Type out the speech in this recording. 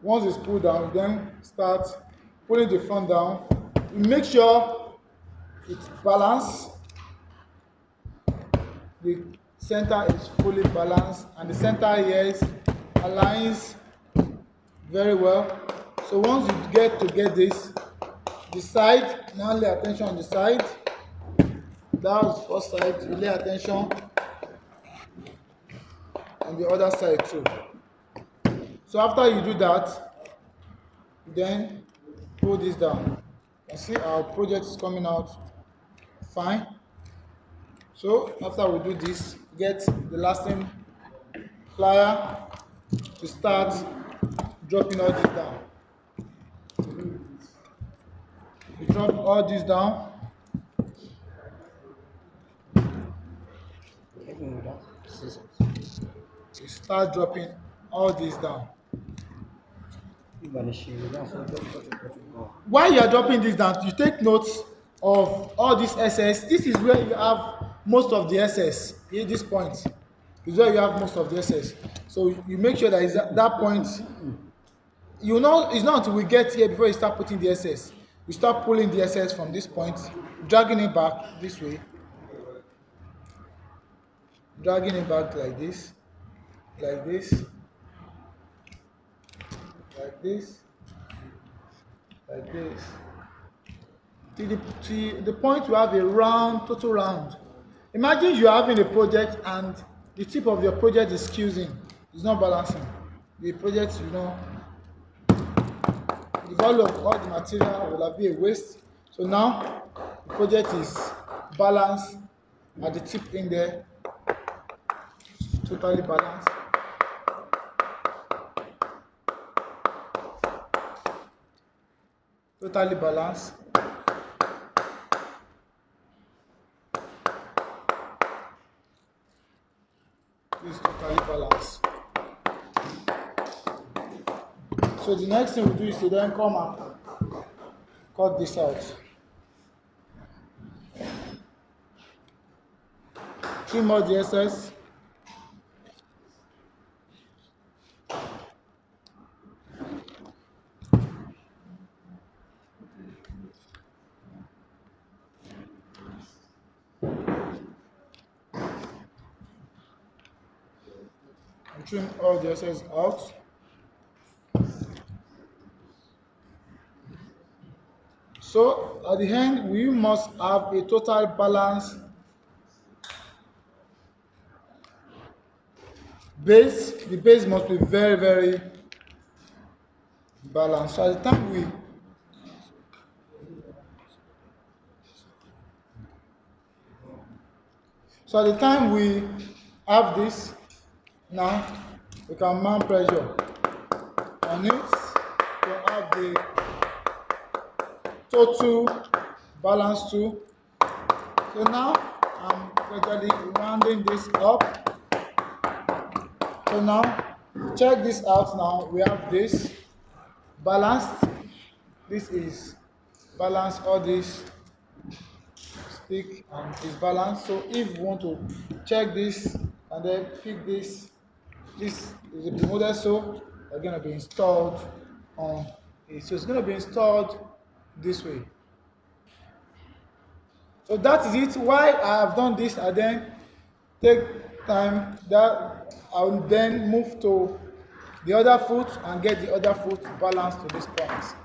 Once it's pulled down, you then start pulling the front down. You make sure it's balanced. The center is fully balanced, and the center here is aligns very well. So once you get this, the side, now lay attention on the side. That was the first side. You lay attention on the other side too. So after you do that, then pull this down. You see our project is coming out fine. So after we do this, get the lasting plier to start dropping all this down. You drop all this down. You start dropping all this down. While you are dropping this down, you take notes of all this SS. This is where you have most of the SS. At this point is where you have most of the SS. So you make sure that is that point. You know, it's not until we get here before you start putting the SS. You start pulling the SS from this point, dragging it back this way, dragging it back like this, like this, like this, like this, to the point you have a round, total round. Imagine you are having a project and the tip of your project is skewing, it's not balancing. The project, you know, the value of all the material will have been a waste. So now the project is balanced at the tip in there, totally balanced. Totally balanced. This is totally balanced. So the next thing we do is to then come and cut this out. Trim all the excess. And trim all the excess out. So at the end, we must have a total balance base. The base must be very, very balanced. So at the time we have this, now we can mount pressure on it to have the total balance too. So now I'm gradually rounding this up. So now check this out. Now we have this balanced. This is balanced. All this stick and is balanced. So if you want to check this and then pick this, this is the model so they're going to be installed on it. So it's going to be installed this way. So that is it. Why I have done this, I then take time that I will then move to the other foot and get the other foot balanced to this point.